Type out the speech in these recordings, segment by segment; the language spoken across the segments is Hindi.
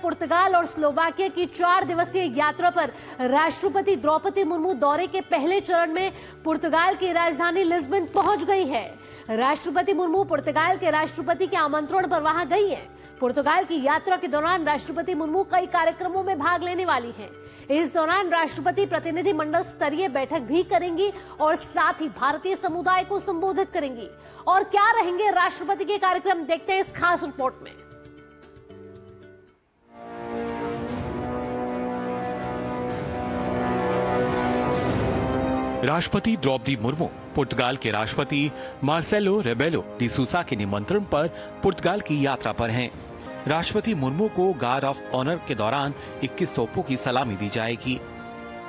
पुर्तगाल और स्लोवाकिया की 4 दिवसीय यात्रा पर राष्ट्रपति द्रौपदी मुर्मू दौरे के पहले चरण में पुर्तगाल की राजधानी लिस्बन पहुंच गई है। राष्ट्रपति मुर्मू पुर्तगाल के राष्ट्रपति के आमंत्रण पर वहां गई है। पुर्तगाल की यात्रा के दौरान राष्ट्रपति मुर्मू कई कार्यक्रमों में भाग लेने वाली हैं। इस दौरान राष्ट्रपति प्रतिनिधि मंडल स्तरीय बैठक भी करेंगी और साथ ही भारतीय समुदाय को संबोधित करेंगी। और क्या रहेंगे राष्ट्रपति के कार्यक्रम, देखते हैं इस खास रिपोर्ट में। राष्ट्रपति द्रौपदी मुर्मू पुर्तगाल के राष्ट्रपति मार्सेलो रेबेलो डी सूसा के निमंत्रण पर पुर्तगाल की यात्रा पर हैं। राष्ट्रपति मुर्मू को गार्ड ऑफ ऑनर के दौरान 21 तोपों की सलामी दी जाएगी।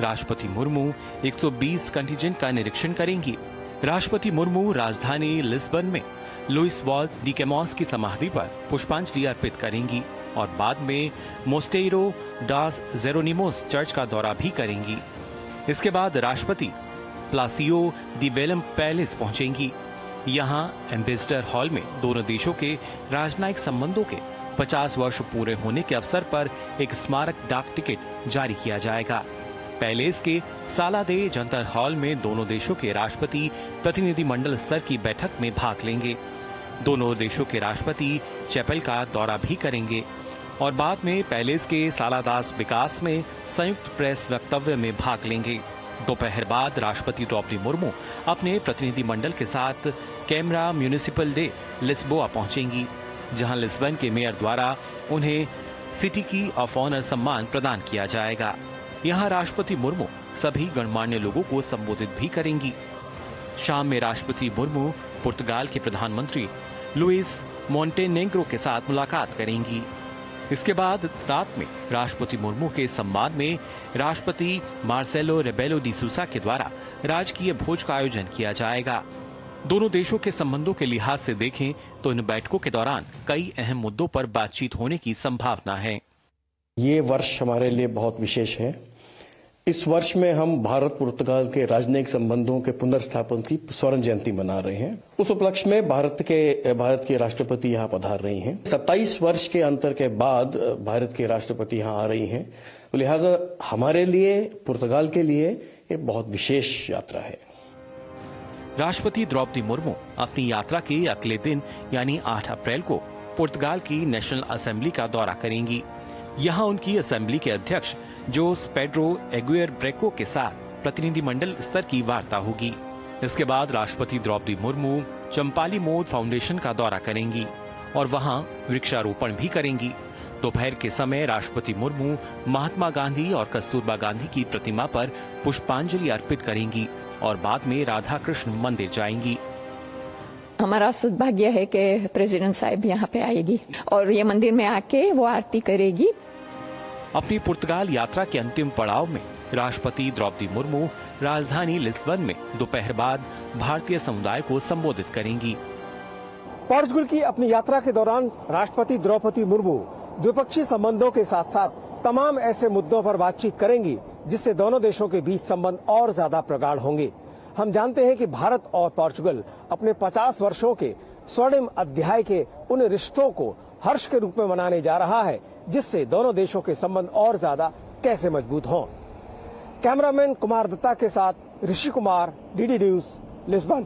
राष्ट्रपति मुर्मू 120 कंटिजेंट का निरीक्षण करेंगी। राष्ट्रपति मुर्मू राजधानी लिस्बन में लुइस वॉल्स डी कैमोस की समाधि पर पुष्पांजलि अर्पित करेंगी और बाद में मोस्टेरो डास जेरोनिमोस चर्च का दौरा भी करेंगी। इसके बाद राष्ट्रपति प्लासियो दी बेलम पैलेस पहुंचेंगी। यहां एम्बेसडर हॉल में दोनों देशों के राजनयिक संबंधों के 50 वर्ष पूरे होने के अवसर पर एक स्मारक डाक टिकट जारी किया जाएगा। पैलेस के साला दे जंतर हॉल में दोनों देशों के राष्ट्रपति प्रतिनिधि मंडल स्तर की बैठक में भाग लेंगे। दोनों देशों के राष्ट्रपति चैपल का दौरा भी करेंगे और बाद में पैलेस के सालादास विकास में संयुक्त प्रेस वक्तव्य में भाग लेंगे। दोपहर बाद राष्ट्रपति द्रौपदी मुर्मू अपने प्रतिनिधि मंडल के साथ कैमरा म्यूनिसिपल डे लिस्बोआ पहुंचेंगी, जहां लिस्बन के मेयर द्वारा उन्हें सिटी की ऑफ ऑनर सम्मान प्रदान किया जाएगा। यहां राष्ट्रपति मुर्मू सभी गणमान्य लोगों को संबोधित भी करेंगी। शाम में राष्ट्रपति मुर्मू पुर्तगाल के प्रधानमंत्री लुइस मोंटेनेग्रो के साथ मुलाकात करेंगी। इसके बाद रात में राष्ट्रपति मुर्मू के सम्मान में राष्ट्रपति मार्सेलो रेबेलो डी सूसा के द्वारा राजकीय भोज का आयोजन किया जाएगा। दोनों देशों के संबंधों के लिहाज से देखें तो इन बैठकों के दौरान कई अहम मुद्दों पर बातचीत होने की संभावना है। ये वर्ष हमारे लिए बहुत विशेष है। इस वर्ष में हम भारत पुर्तगाल के राजनयिक संबंधों के पुनर्स्थापन की स्वर्ण जयंती मना रहे हैं। उस उपलक्ष्य में भारत के राष्ट्रपति यहाँ पधार रही हैं। 27 वर्ष के अंतर के बाद भारत के राष्ट्रपति यहाँ आ रही हैं, लिहाजा हमारे लिए, पुर्तगाल के लिए ये बहुत विशेष यात्रा है। राष्ट्रपति द्रौपदी मुर्मू अपनी यात्रा के अगले दिन यानी 8 अप्रैल को पुर्तगाल की नेशनल असेंबली का दौरा करेंगी। यहाँ उनकी असेंबली के अध्यक्ष जोस पेड्रो एगुएर ब्रेको के साथ प्रतिनिधि मंडल स्तर की वार्ता होगी। इसके बाद राष्ट्रपति द्रौपदी मुर्मू चंपाली मोद फाउंडेशन का दौरा करेंगी और वहां वृक्षारोपण भी करेंगी। दोपहर के समय राष्ट्रपति मुर्मू महात्मा गांधी और कस्तूरबा गांधी की प्रतिमा पर पुष्पांजलि अर्पित करेंगी और बाद में राधा कृष्ण मंदिर जाएंगी। हमारा सौभाग्य है कि प्रेसिडेंट साहब यहाँ पे आएगी और ये मंदिर में आके वो आरती करेगी। अपनी पुर्तगाल यात्रा के अंतिम पड़ाव में राष्ट्रपति द्रौपदी मुर्मू राजधानी लिस्बन में दोपहर बाद भारतीय समुदाय को संबोधित करेंगी। पोर्चुगल की अपनी यात्रा के दौरान राष्ट्रपति द्रौपदी मुर्मू द्विपक्षीय संबंधों के साथ साथ तमाम ऐसे मुद्दों पर बातचीत करेंगी जिससे दोनों देशों के बीच संबंध और ज्यादा प्रगाढ़ होंगे। हम जानते हैं कि भारत और पोर्चुगल अपने 50 वर्षों के स्वर्णिम अध्याय के उन रिश्तों को हर्ष के रूप में मनाने जा रहा है, जिससे दोनों देशों के संबंध और ज्यादा कैसे मजबूत हों। कैमरामैन कुमार दत्ता के साथ Rishi Kumar, DD news, Lisbon.